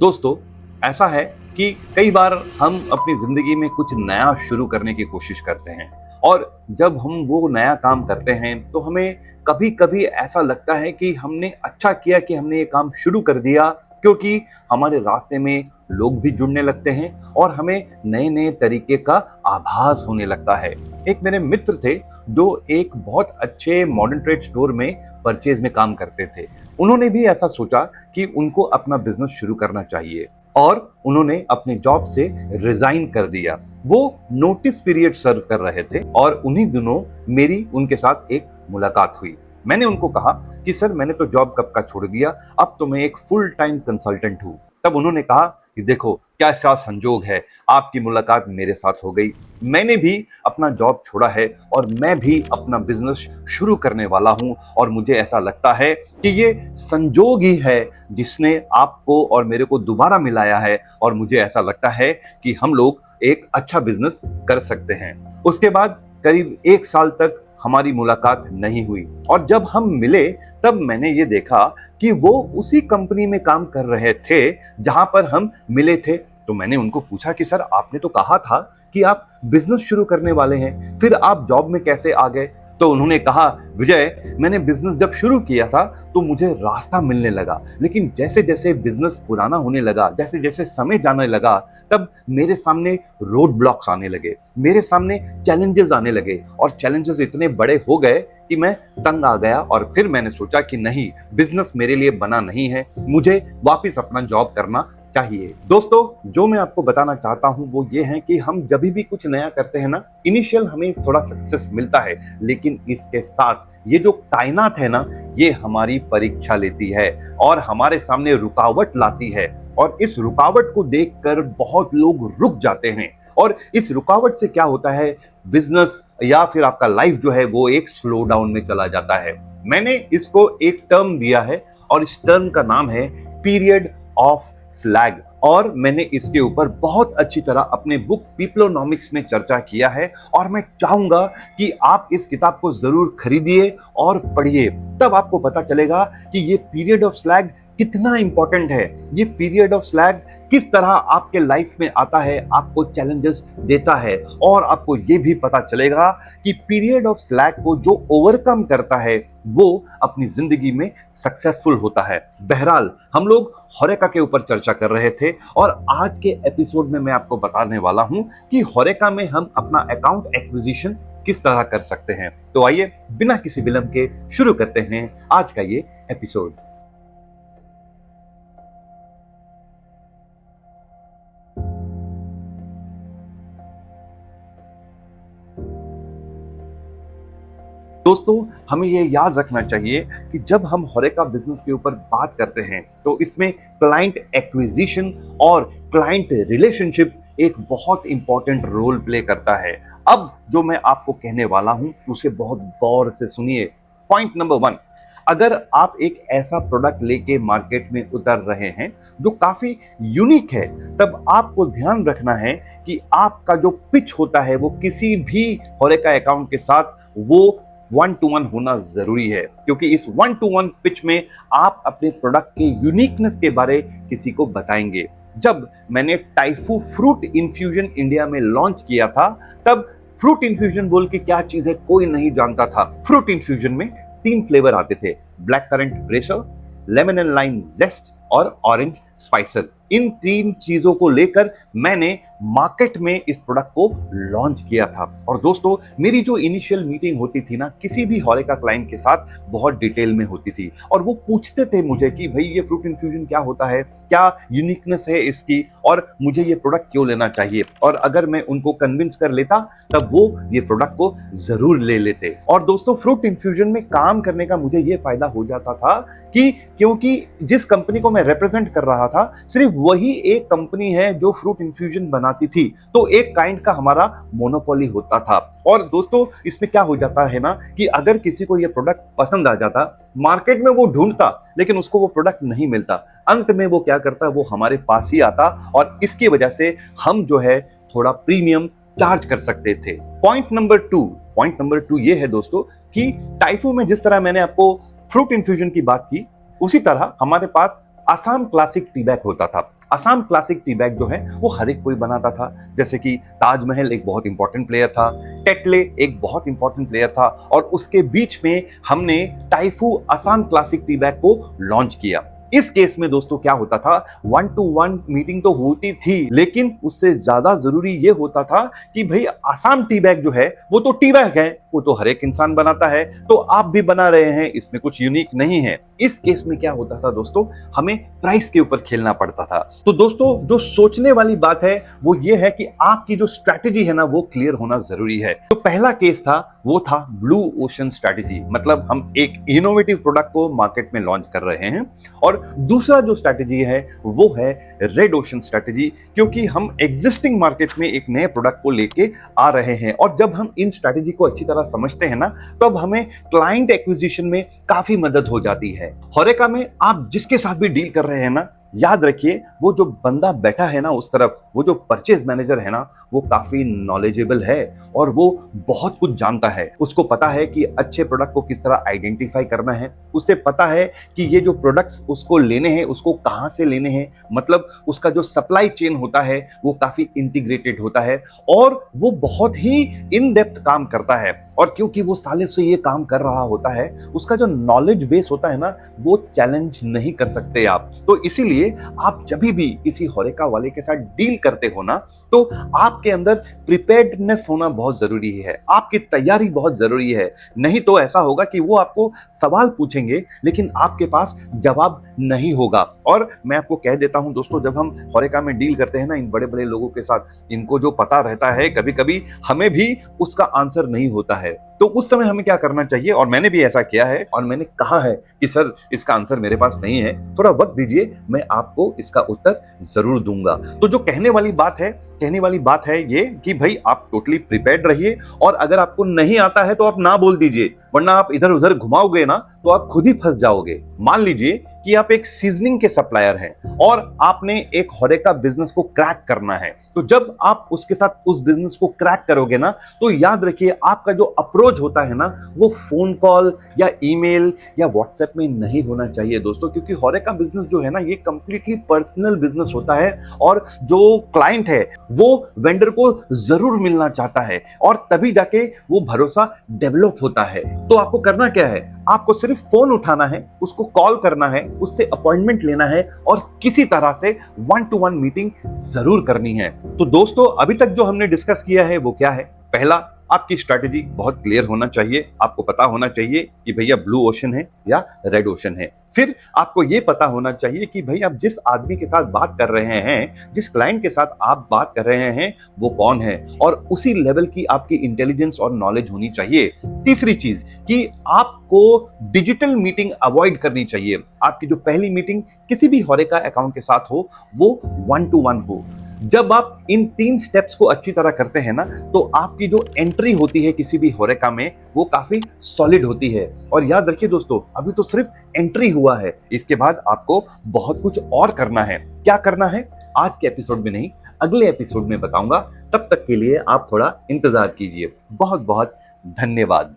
दोस्तों, ऐसा है कि कई बार हम अपनी जिंदगी में कुछ नया शुरू करने की कोशिश करते हैं और जब हम वो नया काम करते हैं तो हमें कभी कभी ऐसा लगता है कि हमने अच्छा किया कि हमने ये काम शुरू कर दिया, क्योंकि हमारे रास्ते में लोग भी जुड़ने लगते हैं और हमें नए नए तरीके का आभास होने लगता है। एक मेरे मित्र थे जो एक बहुत अच्छे मॉडर्न ट्रेड स्टोर में परचेज में काम करते थे। उन्होंने भी ऐसा सोचा कि उनको अपना बिजनेस शुरू करना चाहिए और उन्होंने अपने जॉब से रिजाइन कर दिया। वो नोटिस पीरियड सर्व कर रहे थे और उन्हीं दिनों मेरी उनके साथ एक मुलाकात हुई। मैंने उनको कहा कि सर, मैंने तो जॉब कब का छोड़ दिया, अब तो मैं एक फुल टाइम कंसल्टेंट हूँ। तब उन्होंने कहा कि देखो क्या सा संजोग है, आपकी मुलाकात मेरे साथ हो गई। मैंने भी अपना जॉब छोड़ा है और मैं भी अपना बिजनेस शुरू करने वाला हूं और मुझे ऐसा लगता है कि ये संजोग ही है जिसने आपको और मेरे को दोबारा मिलाया है और मुझे ऐसा लगता है कि हम लोग एक अच्छा बिजनेस कर सकते हैं। उसके बाद करीब 1 साल तक हमारी मुलाकात नहीं हुई और जब हम मिले तब मैंने ये देखा कि वो उसी कंपनी में काम कर रहे थे जहां पर हम मिले थे। तो मैंने उनको पूछा कि सर, आपने तो कहा था कि आप बिजनेस शुरू करने वाले हैं, फिर आप जॉब में कैसे आ गए? तो उन्होंने कहा, विजय, मैंने बिजनेस जब शुरू किया था तो मुझे रास्ता मिलने लगा, लेकिन जैसे जैसे बिजनेस पुराना होने लगा, जैसे जैसे समय जाने लगा, तब मेरे सामने रोड ब्लॉक्स आने लगे, मेरे सामने चैलेंजेस आने लगे और चैलेंजेस इतने बड़े हो गए कि मैं तंग आ गया और फिर मैंने सोचा कि नहीं, बिजनेस मेरे लिए बना नहीं है, मुझे वापस अपना जॉब करना चाहिए। दोस्तों, जो मैं आपको बताना चाहता हूं वो ये है कि हम जब भी कुछ नया करते हैं ना, इनिशियल हमें थोड़ा सक्सेस मिलता है, लेकिन इसके साथ ये जो कायनात है ना, ये हमारी परीक्षा लेती है और हमारे सामने रुकावट लाती है और इस रुकावट को देखकर बहुत लोग रुक जाते हैं और इस रुकावट से क्या होता है, बिजनेस या फिर आपका लाइफ जो है वो एक स्लो डाउन में चला जाता है। मैंने इसको एक टर्म दिया है और इस टर्म का नाम है पीरियड ऑफ स्लैग और मैंने इसके ऊपर बहुत अच्छी तरह अपने बुक पीपलोनॉमिक्स में चर्चा किया है और मैं चाहूंगा कि आप इस किताब को जरूर खरीदिए और पढ़िए। तब आपको पता चलेगा कि ये पीरियड ऑफ स्लैग कितना इंपॉर्टेंट है, ये पीरियड ऑफ स्लैग किस तरह आपके लाइफ में आता है, आपको चैलेंजेस देता है और आपको ये भी पता चलेगा कि पीरियड ऑफ स्लैग को जो ओवरकम करता है वो अपनी जिंदगी में सक्सेसफुल होता है। बहरहाल, हम लोग होरेका के ऊपर चर्चा कर रहे थे और आज के एपिसोड में मैं आपको बताने वाला हूं कि होरेका में हम अपना अकाउंट एक्विजिशन किस तरह कर सकते हैं। तो आइए बिना किसी विलंब के शुरू करते हैं आज का ये एपिसोड। दोस्तों, हमें ये याद रखना चाहिए कि जब हम होरेका बिजनेस के ऊपर बात करते हैं तो इसमें क्लाइंट एक्विजिशन और क्लाइंट रिलेशनशिप एक बहुत इंपॉर्टेंट रोल प्ले करता है। अब जो मैं आपको कहने वाला हूं उसे बहुत गौर से सुनिए। पॉइंट नंबर 1, अगर आप एक ऐसा प्रोडक्ट लेके मार्केट में उतर रहे हैं जो काफी यूनिक है, तब आपको ध्यान रखना है कि आपका जो पिच होता है वो किसी भी होरेका अकाउंट के साथ वो 1-to-1 होना जरूरी है, क्योंकि इस 1-to-1 पिच में आप अपने प्रोडक्ट के यूनिकनेस के बारे किसी को बताएंगे। जब मैंने टाइफू फ्रूट इन्फ्यूजन इंडिया में लॉन्च किया था, तब फ्रूट इन्फ्यूजन बोल के क्या चीज है कोई नहीं जानता था। फ्रूट इन्फ्यूजन में 3 फ्लेवर आते थे, black currant racer, lemon and lime zest और ऑरेंज स्पाइसर। इन 3 चीजों को लेकर मैंने मार्केट में इस प्रोडक्ट को लॉन्च किया था। और दोस्तों, मेरी जो इनिशियल मीटिंग होती थी ना किसी भी होरेका क्लाइंट के साथ, बहुत डिटेल में होती थी और वो पूछते थे मुझे कि भाई ये फ्रूट इन्फ्यूजन क्या होता है, क्या यूनिकनेस है इसकी और मुझे ये प्रोडक्ट क्यों लेना चाहिए। और अगर मैं उनको कन्विंस कर लेता तब वो ये प्रोडक्ट को जरूर ले लेते। और दोस्तों, फ्रूट इन्फ्यूजन में काम करने का मुझे ये फायदा हो जाता था कि क्योंकि जिस कंपनी को मैं रिप्रेजेंट कर रहा था सिर्फ वही एक कंपनी है जो फ्रूट इन्फ्यूजन बनाती थी, तो एक काइंड का हमारा मोनोपोली होता था। और दोस्तों, इसमें क्या हो जाता है ना कि अगर किसी को ये प्रोडक्ट पसंद आ जाता, मार्केट में वो ढूंढता लेकिन उसको वो प्रोडक्ट नहीं मिलता, अंत में वो क्या करता, वो हमारे पास ही आता और इसकी वजह से हम जो है थोड़ा प्रीमियम चार्ज कर सकते थे। पॉइंट नंबर 2 ये है दोस्तों कि टाइफू में जिस तरह मैंने आपको फ्रूट इन्फ्यूजन की बात की, उसी तरह हमारे पास आसाम क्लासिक टी बैग होता था। असम क्लासिक टी बैग जो है वो हर एक कोई बनाता था, जैसे कि ताजमहल एक बहुत इंपॉर्टेंट प्लेयर था, टेटले एक बहुत इंपॉर्टेंट प्लेयर था, और उसके बीच में हमने टाइफू असम क्लासिक टी बैग को लॉन्च किया। इस केस में दोस्तों क्या होता था, 1-to-1 मीटिंग तो होती थी, लेकिन उससे ज्यादा जरूरी यह होता था कि भाई आसाम टी बैग जो है वो तो टी बैग है, वो तो हर एक इंसान बनाता है, तो आप भी बना रहे हैं, इसमें कुछ यूनिक नहीं है। इस केस में क्या होता था दोस्तों, हमें प्राइस के ऊपर खेलना पड़ता था। तो दोस्तों जो सोचने वाली बात है वो ये है कि आपकी जो स्ट्रैटेजी है ना वो क्लियर होना जरूरी है। तो पहला केस था वो था ब्लू ओशन स्ट्रैटेजी, मतलब हम एक इनोवेटिव प्रोडक्ट को मार्केट में लॉन्च कर रहे हैं। और दूसरा जो स्ट्रैटेजी है वो है रेड ओशन स्ट्रैटेजी, क्योंकि हम एग्जिस्टिंग मार्केट में एक नए प्रोडक्ट को लेके आ रहे हैं। और जब हम इन स्ट्रैटेजी को अच्छी तरह समझते हैं ना, तो अब हमें क्लाइंट एक्विजिशन में काफी मदद हो जाती है। होरेका में आप जिसके साथ भी डील कर रहे हैं ना, याद रखिए वो जो बंदा बैठा है ना उस तरफ, वो जो परचेज मैनेजर है ना, वो काफी नॉलेजेबल है और वो बहुत कुछ जानता है। उसको पता है कि अच्छे प्रोडक्ट को किस तरह आइडेंटिफाई करना है, उसे पता है कि ये जो प्रोडक्ट्स उसको लेने हैं उसको कहां से लेने हैं, मतलब उसका जो सप्लाई चेन होता है वो काफी इंटीग्रेटेड होता है और वो बहुत ही इन डेप्थ काम करता है। और क्योंकि वो सालों से ये काम कर रहा होता है, उसका जो नॉलेज बेस होता है ना वो चैलेंज नहीं कर सकते आप। तो इसीलिए आप जब भी किसी होरेका वाले के साथ डील करते हो ना, तो आपके अंदर प्रिपेयर्डनेस होना बहुत जरूरी है, आपकी तैयारी बहुत जरूरी है। नहीं तो ऐसा होगा कि वो आपको सवाल पूछेंगे लेकिन आपके पास जवाब नहीं होगा। और मैं आपको कह देता हूं दोस्तों, जब हम होरेका में डील करते हैं ना इन बड़े बड़े लोगों के साथ, इनको जो पता रहता है कभी कभी हमें भी उसका आंसर नहीं होता है। तो उस समय हमें क्या करना चाहिए, और मैंने भी ऐसा किया है और मैंने कहा है कि सर इसका आंसर मेरे पास नहीं है, थोड़ा वक्त दीजिए, मैं आपको इसका उत्तर जरूर दूंगा। तो जो कहने वाली बात है ये कि भाई आप टोटली प्रिपेयर्ड रहिए, और अगर आपको नहीं आता है तो आप ना बोल दीजिए, वरना आप इधर उधर घुमाओगे ना तो आप खुद ही फंस जाओगे। मान लीजिए कि आप एक सीजनिंग के सप्लायर हैं और आपने एक होरेका बिजनेस को क्रैक करना है, तो जब आप उसके साथ उस बिजनेस को क्रैक करोगे ना, तो याद रखिए आपका जो अप्रोच होता है ना वो फोन कॉल या ईमेल या व्हाट्सएप में नहीं होना चाहिए दोस्तों, क्योंकि होरेका बिजनेस जो है ना ये कंप्लीटली पर्सनल बिजनेस होता है और जो क्लाइंट है वो वेंडर को जरूर मिलना चाहता है और तभी जाके वो भरोसा डेवलप होता है। तो आपको करना क्या है, आपको सिर्फ फोन उठाना है, उसको कॉल करना है, उससे अपॉइंटमेंट लेना है और किसी तरह से 1-to-1 मीटिंग जरूर करनी है। तो दोस्तों अभी तक जो हमने डिस्कस किया है वो क्या है, पहला आपकी स्ट्रैटेजी बहुत क्लियर होना चाहिए, आपको पता होना चाहिए कि भैया ब्लू ओशन है या रेड ओशन है। फिर आपको यह पता होना चाहिए कि भाई आप जिस आदमी के साथ बात कर रहे हैं, जिस क्लाइंट के साथ आप बात कर रहे हैं वो कौन है, और उसी लेवल की आपकी इंटेलिजेंस और नॉलेज होनी चाहिए। तीसरी चीज कि आपको डिजिटल मीटिंग अवॉइड करनी चाहिए। आपकी जो पहली मीटिंग किसी भी होरेका अकाउंट के साथ हो वो 1-to-1 हो। जब आप इन 3 स्टेप्स को अच्छी तरह करते हैं ना, तो आपकी जो एंट्री होती है किसी भी होरेका में वो काफी सॉलिड होती है। और याद रखिए दोस्तों, अभी तो सिर्फ एंट्री हुआ है, इसके बाद आपको बहुत कुछ और करना है। क्या करना है आज के एपिसोड में नहीं, अगले एपिसोड में बताऊंगा। तब तक के लिए आप थोड़ा इंतजार कीजिए। बहुत बहुत धन्यवाद।